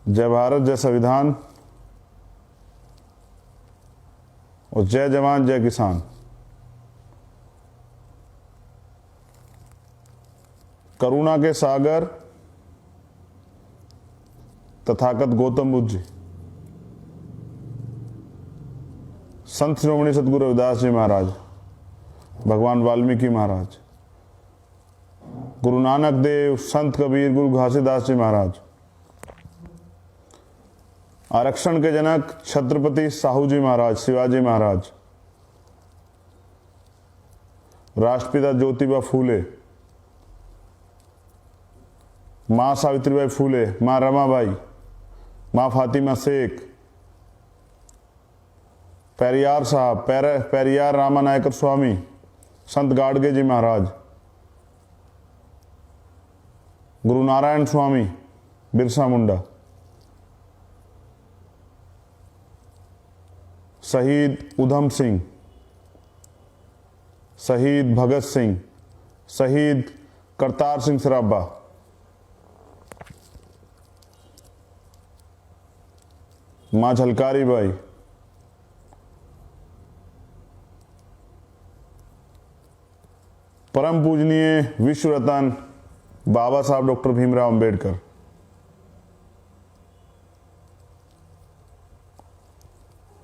जय भारत, जय संविधान और जय जवान जय किसान। करुणा के सागर तथागत गौतम बुद्ध जी, संत श्रोमणी सतगुरु रविदास जी महाराज, भगवान वाल्मीकि महाराज, गुरु नानक देव, संत कबीर, गुरु घासीदास जी महाराज, आरक्षण के जनक छत्रपति साहू जी महाराज, शिवाजी महाराज, राष्ट्रपिता ज्योतिबा फूले, मां सावित्रीबाई फूले, मां रमाबाई, मां फातिमा शेख, पेरियार साहब, पेरियार रामानायकर स्वामी, संत गाडगे जी महाराज, गुरु नारायण स्वामी, बिरसा मुंडा, शहीद उधम सिंह, शहीद भगत सिंह, शहीद करतार सिंह सराभा, मां झलकारी बाई, परम पूजनीय विश्व रत्न बाबा साहब डॉक्टर भीमराव अंबेडकर,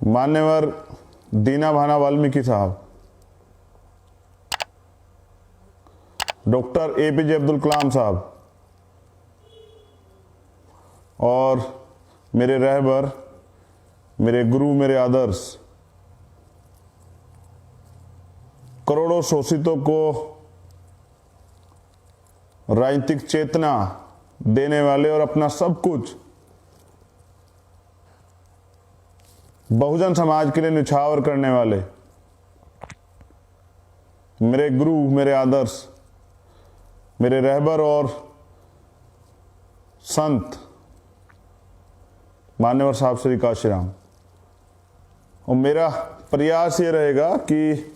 मान्यवर दीना भाना वाल्मीकि साहब, डॉक्टर एपीजे अब्दुल कलाम साहब और मेरे रहबर, मेरे गुरु, मेरे आदर्श, करोड़ों शोषितों को राजनीतिक चेतना देने वाले और अपना सब कुछ बहुजन समाज के लिए न्यौछावर करने वाले मेरे गुरु, मेरे आदर्श, मेरे रहबर और संत मान्यवर साहब श्री काशीराम। और मेरा प्रयास ये रहेगा कि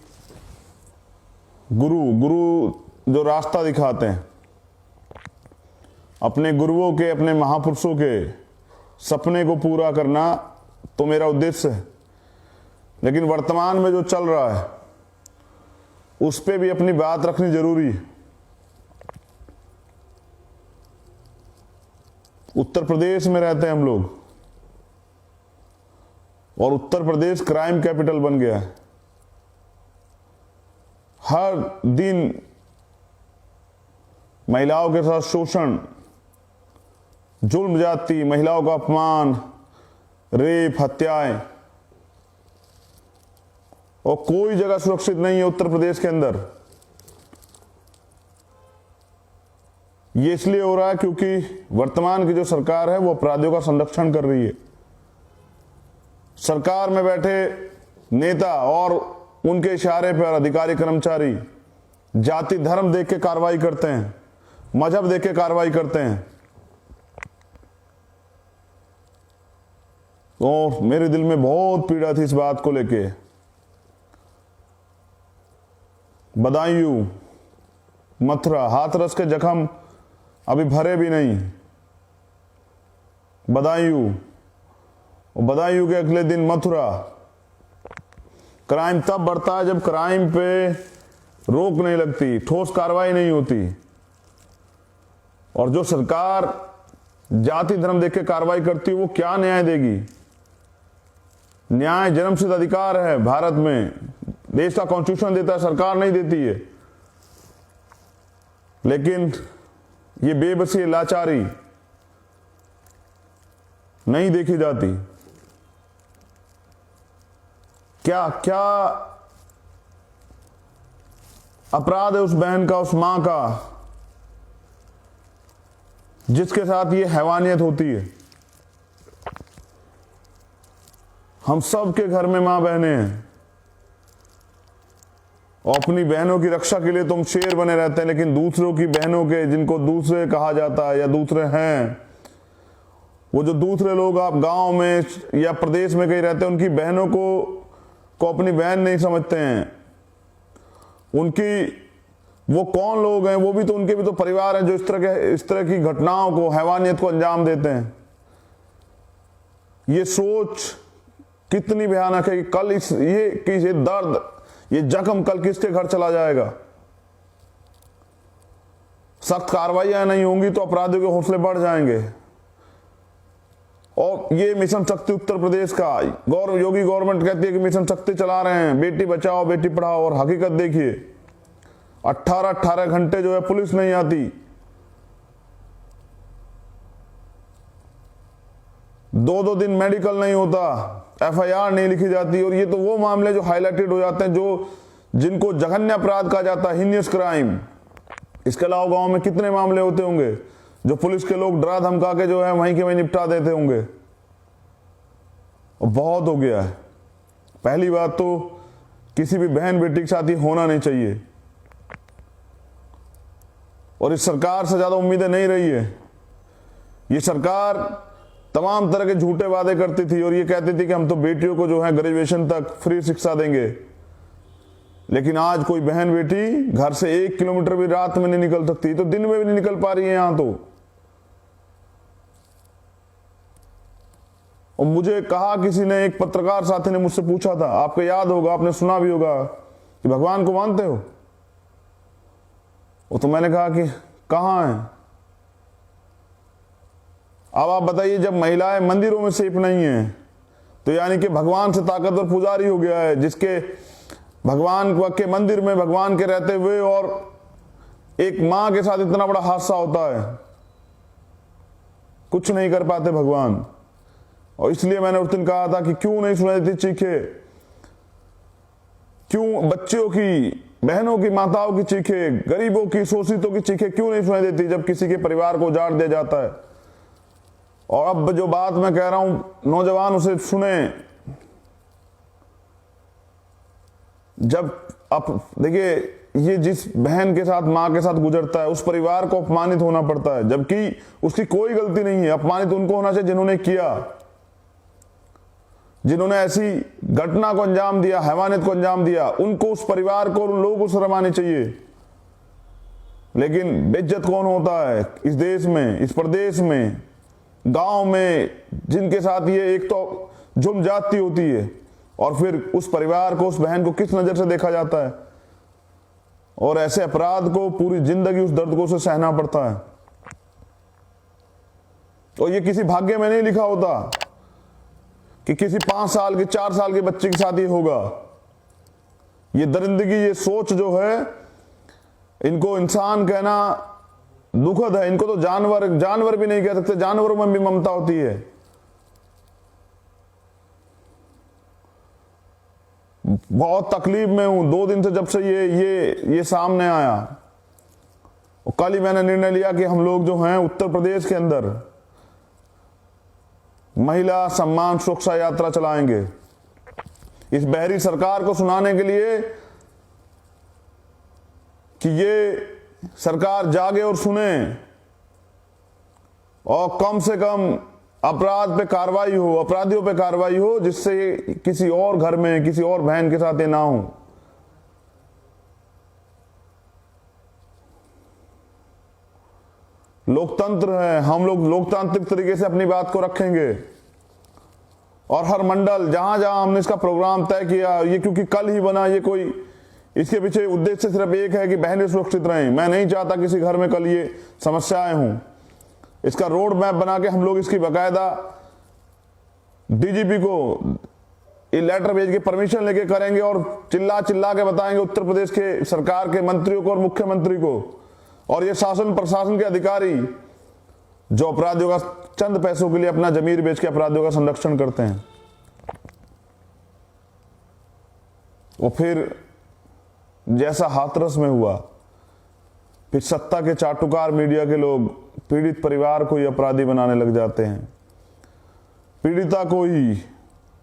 गुरु जो रास्ता दिखाते हैं, अपने गुरुओं के, अपने महापुरुषों के सपने को पूरा करना तो मेरा उद्देश्य है, लेकिन वर्तमान में जो चल रहा है उस पे भी अपनी बात रखनी जरूरी है। उत्तर प्रदेश में रहते हैं हम लोग और उत्तर प्रदेश क्राइम कैपिटल बन गया है। हर दिन महिलाओं के साथ शोषण, जुल्म जाति, महिलाओं का अपमान, रेप, हत्याएं, और कोई जगह सुरक्षित नहीं है उत्तर प्रदेश के अंदर। ये इसलिए हो रहा है क्योंकि वर्तमान की जो सरकार है वो अपराधियों का संरक्षण कर रही है। सरकार में बैठे नेता और उनके इशारे पर अधिकारी कर्मचारी जाति धर्म देख के कार्रवाई करते हैं, मजहब देख के कार्रवाई करते हैं। तो मेरे दिल में बहुत पीड़ा थी इस बात को लेके। बदायूं, मथुरा, हाथरस के जख्म अभी भरे भी नहीं। बदायूं के अगले दिन मथुरा। क्राइम तब बढ़ता है जब क्राइम पे रोक नहीं लगती, ठोस कार्रवाई नहीं होती। और जो सरकार जाति धर्म देख के कार्रवाई करती है वो क्या न्याय देगी? न्याय जन्मसिद्ध अधिकार है भारत में, देश का कॉन्स्टिट्यूशन देता है, सरकार नहीं देती है। लेकिन ये बेबसी, लाचारी नहीं देखी जाती। क्या अपराध है उस बहन का, उस मां का, जिसके साथ ये हैवानियत होती है। हम सब के घर में मां बहनें हैं और अपनी बहनों की रक्षा के लिए तुम शेर बने रहते हैं, लेकिन दूसरों की बहनों के, जिनको दूसरे कहा जाता है या दूसरे हैं, वो जो दूसरे लोग आप गांव में या प्रदेश में कहीं रहते हैं, उनकी बहनों को अपनी बहन नहीं समझते हैं। उनकी वो कौन लोग हैं? वो भी तो, उनके भी तो परिवार हैं जो इस तरह की घटनाओं को, हैवानियत को अंजाम देते हैं। ये सोच कितनी भयानक है कि कल ये दर्द, ये जख्म कल किसके घर चला जाएगा। सख्त कार्रवाइयां नहीं होंगी तो अपराधियों के हौसले बढ़ जाएंगे। और ये मिशन शक्ति उत्तर प्रदेश का योगी गवर्नमेंट कहती है कि मिशन शक्ति चला रहे हैं, बेटी बचाओ बेटी पढ़ाओ, और हकीकत देखिए 18-18 घंटे जो है पुलिस नहीं आती, 2-2 दिन मेडिकल नहीं होता, FIR नहीं लिखी जाती। और ये तो वो मामले जो हाईलाइटेड हो जाते हैं, जिनको जघन्य अपराध कहा जाता है, हीनियस क्राइम। इसके अलावा गांव में कितने मामले होते होंगे जो पुलिस के लोग डरा धमका के जो है वहीं के वहीं निपटा देते होंगे। और बहुत हो गया है। पहली बात तो किसी भी बहन बेटी के साथ ये होना नहीं चाहिए, और इस सरकार से ज्यादा उम्मीदें नहीं रही है। ये सरकार तमाम तरह के झूठे वादे करती थी और ये कहती थी कि हम तो बेटियों को जो है ग्रेजुएशन तक फ्री शिक्षा देंगे, लेकिन आज कोई बहन बेटी घर से 1 किलोमीटर भी रात में नहीं निकल सकती, तो दिन में भी नहीं निकल पा रही है यहां तो। और मुझे कहा किसी ने, एक पत्रकार साथी ने मुझसे पूछा था, आपको याद होगा, आपने सुना भी होगा, कि भगवान को मानते हो? वो तो मैंने कहा कि कहां है। अब आप बताइए, जब महिलाएं मंदिरों में सेफ नहीं है तो यानी कि भगवान से ताकतवर पुजारी हो गया है, जिसके भगवान के मंदिर में भगवान के रहते हुए और एक मां के साथ इतना बड़ा हादसा होता है, कुछ नहीं कर पाते भगवान। और इसलिए मैंने उस दिन कहा था कि क्यों नहीं सुनाई देती चीखे, क्यों बच्चों की, बहनों की, माताओं की चीखे, गरीबों की, शोषितों की चीखें क्यों नहीं सुनाई देती जब किसी के परिवार को उजाड़ दिया जाता है। और अब जो बात मैं कह रहा हूं, नौजवान उसे सुने। जब अब देखिए, ये जिस बहन के साथ, मां के साथ गुजरता है, उस परिवार को अपमानित होना पड़ता है, जबकि उसकी कोई गलती नहीं है। अपमानित उनको होना चाहिए जिन्होंने किया, जिन्होंने ऐसी घटना को अंजाम दिया, हैवानियत को अंजाम दिया, उनको, उस परिवार को, उन लोगों को शर्मानी चाहिए। लेकिन बेइज्जत कौन होता है इस देश में, इस प्रदेश में, गांव में, जिनके साथ ये एक तो जुर्म जाती होती है, और फिर उस परिवार को, उस बहन को किस नजर से देखा जाता है। और ऐसे अपराध को पूरी जिंदगी उस दर्द को उसे सहना पड़ता है। और ये किसी भाग्य में नहीं लिखा होता कि किसी 5 साल के, 4 साल के बच्चे के साथ ये होगा। ये दरिंदगी, ये सोच जो है, इनको इंसान कहना दुखद है। इनको तो जानवर भी नहीं कह सकते, जानवरों में भी ममता होती है। बहुत तकलीफ में हूं 2 दिन से, जब से ये सामने आया। और कल ही मैंने निर्णय लिया कि हम लोग जो हैं उत्तर प्रदेश के अंदर महिला सम्मान सुरक्षा यात्रा चलाएंगे, इस बहरी सरकार को सुनाने के लिए कि ये सरकार जागे और सुने, और कम से कम अपराध पे कार्रवाई हो, अपराधियों पे कार्रवाई हो, जिससे किसी और घर में, किसी और बहन के साथ ये ना हो। लोकतंत्र है, हम लोग लोकतांत्रिक तरीके से अपनी बात को रखेंगे। और हर मंडल, जहां जहां हमने इसका प्रोग्राम तय किया, ये क्योंकि कल ही बना, ये कोई, इसके पीछे उद्देश्य सिर्फ एक है कि बहनें सुरक्षित रहें। मैं नहीं चाहता किसी घर में कल ये समस्याएं हों। इसका रोड मैप बना के हम लोग इसकी बाकायदा DGP को ये लेटर भेज के परमिशन लेके करेंगे, और चिल्ला चिल्ला के बताएंगे उत्तर प्रदेश के सरकार के मंत्रियों को और मुख्यमंत्री को, और ये शासन प्रशासन के अधिकारी जो अपराधियों का, चंद पैसों के लिए अपना जमीर बेच के अपराधियों का संरक्षण करते हैं। और फिर जैसा हाथरस में हुआ, फिर सत्ता के चाटुकार मीडिया के लोग पीड़ित परिवार को ही अपराधी बनाने लग जाते हैं, पीड़िता को ही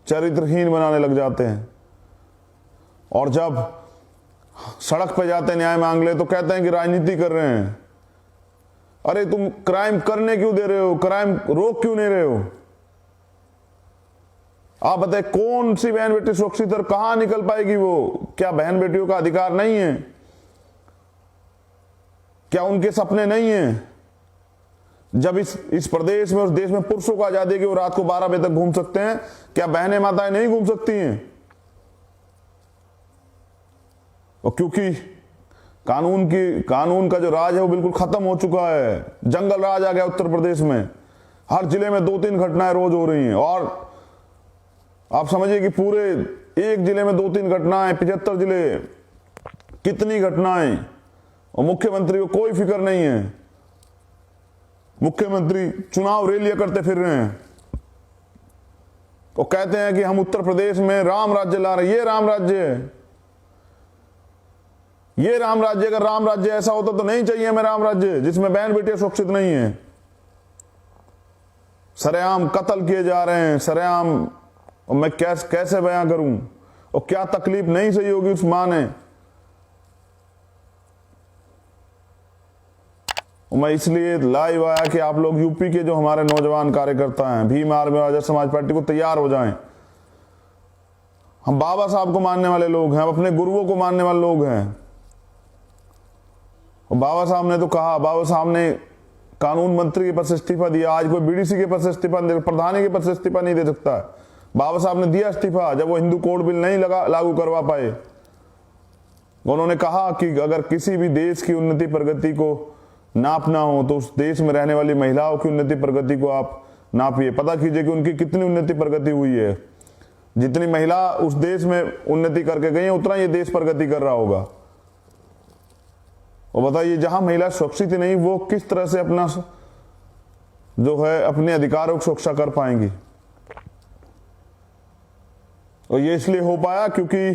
चरित्रहीन बनाने लग जाते हैं। और जब सड़क पे जाते हैं न्याय मांग ले तो कहते हैं कि राजनीति कर रहे हैं। अरे तुम क्राइम करने क्यों दे रहे हो, क्राइम रोक क्यों नहीं रहे हो? आप बताए कौन सी बहन बेटी सुरक्षित, और कहां निकल पाएगी वो? क्या बहन बेटियों का अधिकार नहीं है? क्या उनके सपने नहीं है? जब इस प्रदेश में, उस देश में पुरुषों को आजादी है कि वो रात को 12 बजे तक घूम सकते हैं, क्या बहनें माताएं नहीं घूम सकती हैं? और क्योंकि कानून का जो राज है वो बिल्कुल खत्म हो चुका है, जंगल राज आ गया उत्तर प्रदेश में। हर जिले में 2-3 घटनाएं रोज हो रही हैं, और आप समझिए कि पूरे एक जिले में 2-3 घटनाएं, 75 जिले, कितनी घटनाएं, और मुख्यमंत्री को कोई फिक्र नहीं है। मुख्यमंत्री चुनाव रैलियां करते फिर रहे हैं और कहते हैं कि हम उत्तर प्रदेश में राम राज्य ला रहे हैं। ये राम राज्य है, ये राम राज्य। अगर राम राज्य ऐसा होता तो नहीं चाहिए हमें राम राज्य जिसमें बहन बेटियां सुरक्षित नहीं है। सरेआम कत्ल किए जा रहे हैं, सरेआम। और मैं कैसे बयां करूं, और क्या तकलीफ नहीं सही होगी उस मां ने। मैं इसलिए लाइव आया कि आप लोग यूपी के जो हमारे नौजवान कार्यकर्ता हैं, भीम आर्मी और आजाद समाज पार्टी को तैयार हो जाएं। हम बाबा साहब को मानने वाले लोग हैं, हम अपने गुरुओं को मानने वाले लोग हैं। और बाबा साहब ने तो कहा, बाबा साहब ने कानून मंत्री के पद से इस्तीफा दिया। आज कोई बीडीसी के पद से इस्तीफा, प्रधानी के पद से इस्तीफा नहीं दे सकता। बाबा साहब ने दिया इस्तीफा जब वो हिंदू कोड बिल नहीं लागू करवा पाए। उन्होंने कहा कि अगर किसी भी देश की उन्नति प्रगति को नापना हो तो उस देश में रहने वाली महिलाओं की उन्नति प्रगति को आप नापिए, पता कीजिए कि उनकी कितनी उन्नति प्रगति हुई है। जितनी महिला उस देश में उन्नति करके गई है, उतना ये देश प्रगति कर रहा होगा। और बताइए, जहां महिला सुरक्षित ही नहीं, वो किस तरह से अपना जो है अपने अधिकारों की सुरक्षा कर पाएंगी। और ये इसलिए हो पाया क्योंकि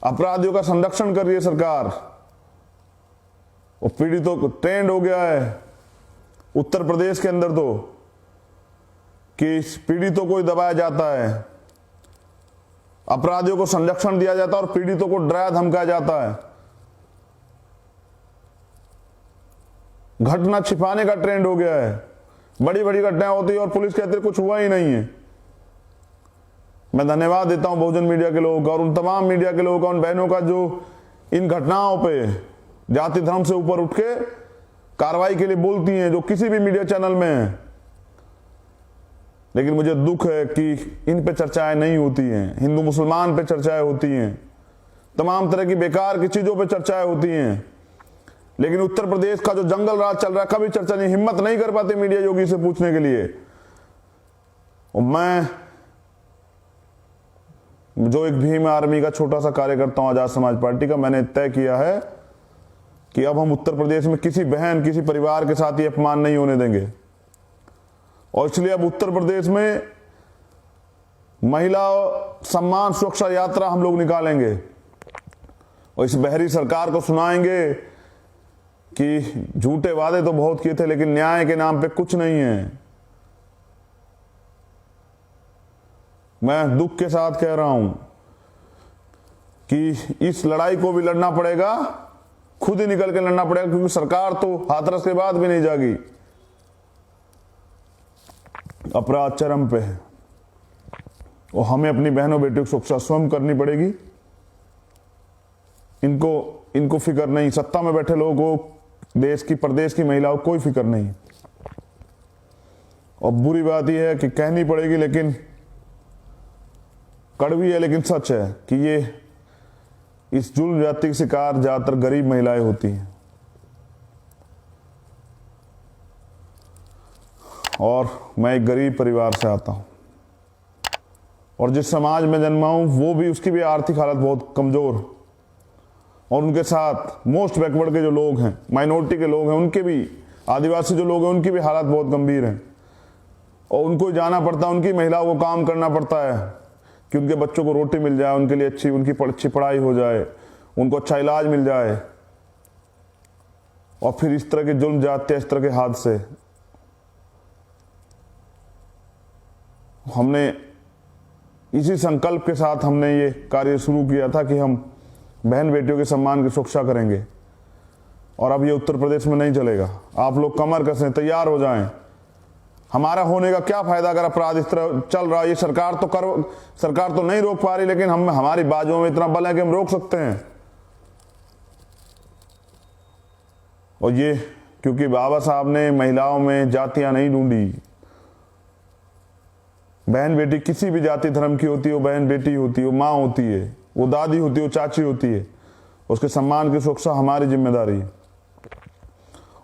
अपराधियों का संरक्षण कर रही है सरकार। और पीड़ितों को ट्रेंड हो गया है उत्तर प्रदेश के अंदर तो कि पीड़ितों को ही दबाया जाता है, अपराधियों को संरक्षण दिया जाता है और पीड़ितों को डराया धमकाया जाता है। घटना छिपाने का ट्रेंड हो गया है। बड़ी बड़ी घटनाएं होती है और पुलिस कहती है कुछ हुआ ही नहीं है। मैं धन्यवाद देता हूं बहुजन मीडिया के लोगों का और उन तमाम मीडिया के लोगों का, उन बहनों का जो इन घटनाओं पे जाति धर्म से ऊपर उठ के कार्रवाई के लिए बोलती हैं, जो किसी भी मीडिया चैनल में है। लेकिन मुझे दुख है कि इन पे चर्चाएं नहीं होती हैं। हिंदू मुसलमान पे चर्चाएं होती हैं, तमाम तरह की बेकार की चीजों पे चर्चाएं होती हैं। लेकिन उत्तर प्रदेश का जो जंगल राज चल रहा है, कभी चर्चा नहीं, हिम्मत नहीं कर पाते मीडिया योगी से पूछने के लिए। और मैं जो एक भीम आर्मी का छोटा सा कार्यकर्ता हूं आजाद समाज पार्टी का, मैंने तय किया है कि अब हम उत्तर प्रदेश में किसी बहन, किसी परिवार के साथ ये अपमान नहीं होने देंगे। और इसलिए अब उत्तर प्रदेश में महिला सम्मान सुरक्षा यात्रा हम लोग निकालेंगे और इस बहरी सरकार को सुनाएंगे कि झूठे वादे तो बहुत किए थे लेकिन न्याय के नाम पे कुछ नहीं है। मैं दुख के साथ कह रहा हूं कि इस लड़ाई को भी लड़ना पड़ेगा, खुद ही निकल के लड़ना पड़ेगा, क्योंकि सरकार तो हाथरस के बाद भी नहीं जागी। अपराध चरम पे है और हमें अपनी बहनों बेटियों की सुरक्षा स्वयं करनी पड़ेगी। इनको फिक्र नहीं, सत्ता में बैठे लोगों को, देश की प्रदेश की महिलाओं को कोई फिक्र नहीं। और बुरी बात यह है कि कहनी पड़ेगी, लेकिन कड़वी है लेकिन सच है कि ये इस जुल्म जाति के शिकार ज्यादातर गरीब महिलाएं होती हैं। और मैं एक गरीब परिवार से आता हूं और जिस समाज में जन्मा हूं वो भी, उसकी भी आर्थिक हालत बहुत कमजोर, और उनके साथ मोस्ट बैकवर्ड के जो लोग हैं, माइनॉरिटी के लोग हैं, उनके भी, आदिवासी जो लोग हैं उनकी भी हालत बहुत गंभीर है। और उनको जाना पड़ता है, उनकी महिलाओं को काम करना पड़ता है कि उनके बच्चों को रोटी मिल जाए, उनके लिए अच्छी पढ़ाई हो जाए, उनको अच्छा इलाज मिल जाए। और फिर इस तरह के जुल्म जाते हैं, इस तरह के हादसे। हमने इसी संकल्प के साथ हमने ये कार्य शुरू किया था कि हम बहन बेटियों के सम्मान की सुरक्षा करेंगे। और अब ये उत्तर प्रदेश में नहीं चलेगा। आप लोग कमर कसें, तैयार हो जाएं। हमारा होने का क्या फायदा अगर अपराध इस तरह चल रहा है। ये सरकार तो नहीं रोक पा रही, लेकिन हमारी बाजुओं में इतना बल है कि हम रोक सकते हैं। और ये क्योंकि बाबा साहब ने महिलाओं में जातियां नहीं ढूंढी। बहन बेटी किसी भी जाति धर्म की होती है, वो बहन बेटी होती है, वो माँ होती है, वो दादी होती है, वो चाची होती है। उसके सम्मान की सुरक्षा हमारी जिम्मेदारी है।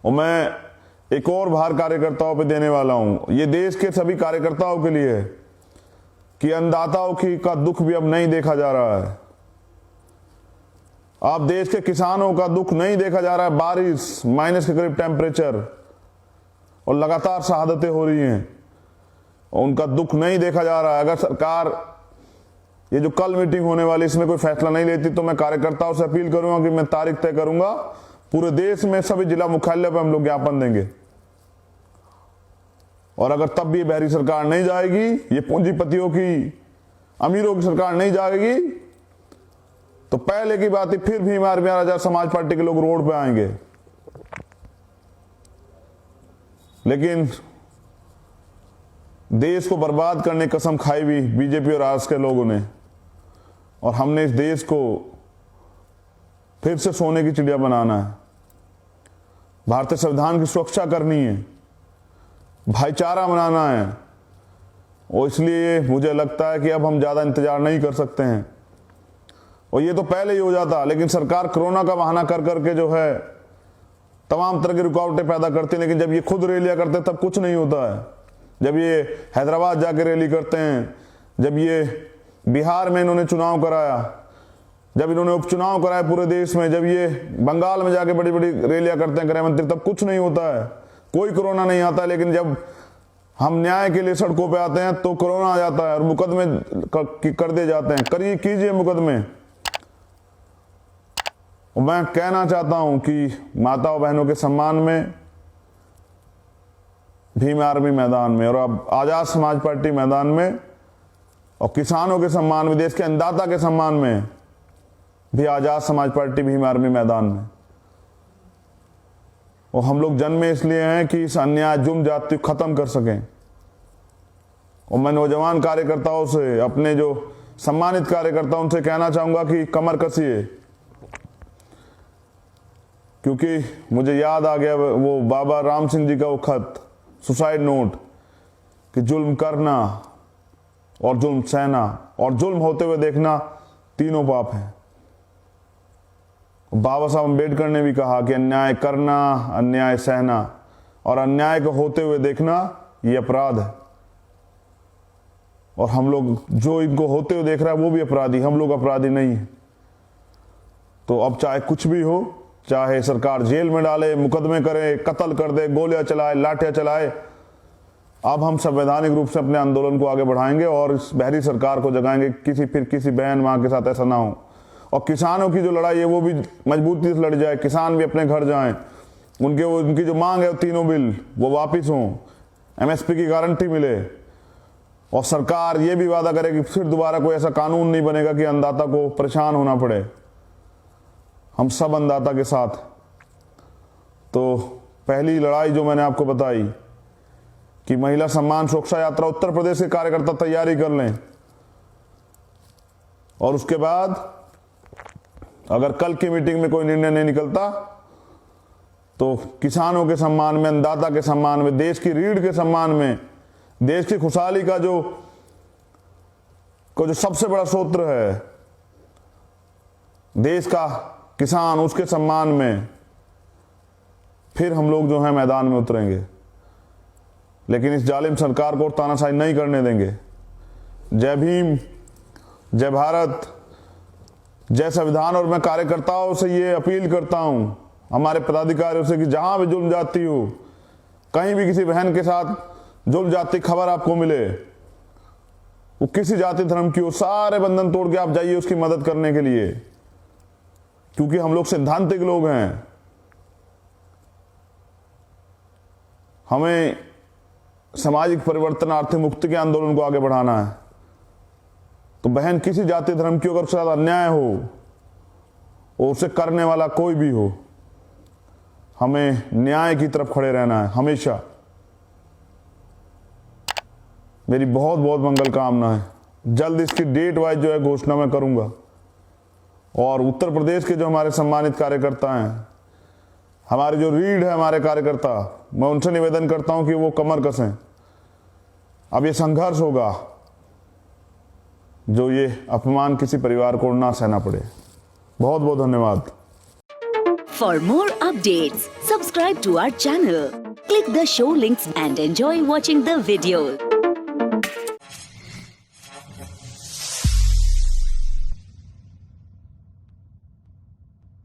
और मैं एक और भार कार्यकर्ताओं पे देने वाला हूं, ये देश के सभी कार्यकर्ताओं के लिए है कि अन्नदाताओं का दुख भी अब नहीं देखा जा रहा है। अब देश के किसानों का दुख नहीं देखा जा रहा है। बारिश, माइनस के करीब टेम्परेचर और लगातार शहादतें हो रही हैं, और उनका दुख नहीं देखा जा रहा है। अगर सरकार ये जो कल मीटिंग होने वाली इसमें कोई फैसला नहीं लेती तो मैं कार्यकर्ताओं से अपील करूंगा कि मैं तारीख तय करूंगा, पूरे देश में सभी जिला मुख्यालय पर हम लोग ज्ञापन देंगे। और अगर तब भी बहरी सरकार नहीं जाएगी, ये पूंजीपतियों की, अमीरों की सरकार नहीं जाएगी, तो पहले की बात ही फिर भी हमारे आजाद समाज पार्टी के लोग रोड पे आएंगे। लेकिन देश को बर्बाद करने की कसम खाई भी बीजेपी और आरएसएस के लोगों ने, और हमने इस देश को फिर से सोने की चिड़िया बनाना है। भारतीय संविधान की सुरक्षा करनी है, भाईचारा बनाना है, और इसलिए मुझे लगता है कि अब हम ज्यादा इंतजार नहीं कर सकते हैं। और ये तो पहले ही हो जाता, लेकिन सरकार कोरोना का बहाना कर करके जो है तमाम तरह की रुकावटें पैदा करती है। लेकिन जब ये खुद रैलियां करते हैं तब कुछ नहीं होता है। जब ये हैदराबाद जाके रैली करते हैं, जब ये बिहार में इन्होंने चुनाव कराया, जब इन्होंने उपचुनाव कराया पूरे देश में, जब ये बंगाल में जाके बड़ी बड़ी रैलियां करते हैं गृह मंत्री, तब कुछ नहीं होता है, कोई कोरोना नहीं आता। लेकिन जब हम न्याय के लिए सड़कों पे आते हैं तो कोरोना आ जाता है और मुकदमे कर दिए जाते हैं। करिए, कीजिए मुकदमे। मैं कहना चाहता हूं कि माताओं बहनों के सम्मान में भीम आर्मी मैदान में, और अब आजाद समाज पार्टी मैदान में, और किसानों के सम्मान में, देश के अन्नदाता के सम्मान में भी आजाद समाज पार्टी भीम आर्मी मैदान में। और हम लोग जन्मे इसलिए हैं कि इस अन्याय जुर्म जाति को खत्म कर सकें। और मैं नौजवान कार्यकर्ताओं से, अपने जो सम्मानित कार्यकर्ताओं से कहना चाहूंगा कि कमर कसिए, क्योंकि मुझे याद आ गया वो बाबा राम सिंह जी का वो खत, सुसाइड नोट, कि जुल्म करना और जुल्म सहना और जुल्म होते हुए देखना तीनों पाप हैं। बाबा साहब अम्बेडकर ने भी कहा कि अन्याय करना, अन्याय सहना और अन्याय को होते हुए देखना ये अपराध है। और हम लोग जो इनको होते हुए देख रहा है वो भी अपराधी, हम लोग अपराधी नहीं है। तो अब चाहे कुछ भी हो, चाहे सरकार जेल में डाले, मुकदमे करे, कत्ल कर दे, गोलियां चलाए, लाठियां चलाए, अब हम संवैधानिक रूप से अपने आंदोलन को आगे बढ़ाएंगे और इस बहरी सरकार को जगाएंगे किसी बहन मां के साथ ऐसा ना हो। और किसानों की जो लड़ाई है वो भी मजबूती से लड़ जाए, किसान भी अपने घर जाएं, उनकी जो मांग है तीनों बिल वो वापिस हों, एमएसपी की गारंटी मिले, और सरकार ये भी वादा करे कि फिर दोबारा कोई ऐसा कानून नहीं बनेगा कि अन्नदाता को परेशान होना पड़े। हम सब अन्नदाता के साथ। तो पहली लड़ाई जो मैंने आपको बताई कि महिला सम्मान सुरक्षा यात्रा उत्तर प्रदेश के कार्यकर्ता तैयारी कर लें, और उसके बाद अगर कल की मीटिंग में कोई निर्णय नहीं निकलता तो किसानों के सम्मान में, अन्नदाता के सम्मान में, देश की रीढ़ के सम्मान में, देश की खुशहाली का जो सबसे बड़ा सूत्र है, देश का किसान, उसके सम्मान में फिर हम लोग जो है मैदान में उतरेंगे। लेकिन इस जालिम सरकार को तानाशाही नहीं करने देंगे। जय भीम, जय भारत, जय संविधान। और मैं कार्यकर्ताओं से ये अपील करता हूं, हमारे पदाधिकारियों से, कि जहां भी जुल्म जाती हो, कहीं भी किसी बहन के साथ जुल्म जाती खबर आपको मिले, वो किसी जाति धर्म की हो, सारे बंधन तोड़ के आप जाइए उसकी मदद करने के लिए, क्योंकि हम लोग सैद्धांतिक लोग हैं। हमें सामाजिक परिवर्तन, आर्थिक मुक्ति के आंदोलन को आगे बढ़ाना है। तो बहन किसी जाति धर्म की अगर उसके साथ अन्याय हो, और उसे करने वाला कोई भी हो, हमें न्याय की तरफ खड़े रहना है हमेशा। मेरी बहुत बहुत मंगल कामना है। जल्द इसकी डेट वाइज जो है घोषणा मैं करूंगा। और उत्तर प्रदेश के जो हमारे सम्मानित कार्यकर्ता हैं, हमारे जो रीढ़ है, हमारे कार्यकर्ता, मैं उनसे निवेदन करता हूं कि वो कमर कसें। अब ये संघर्ष होगा, जो ये अपमान किसी परिवार को ना सहना पड़े। बहुत बहुत धन्यवाद। For more updates, subscribe to our channel, click the show links and enjoy watching the videos.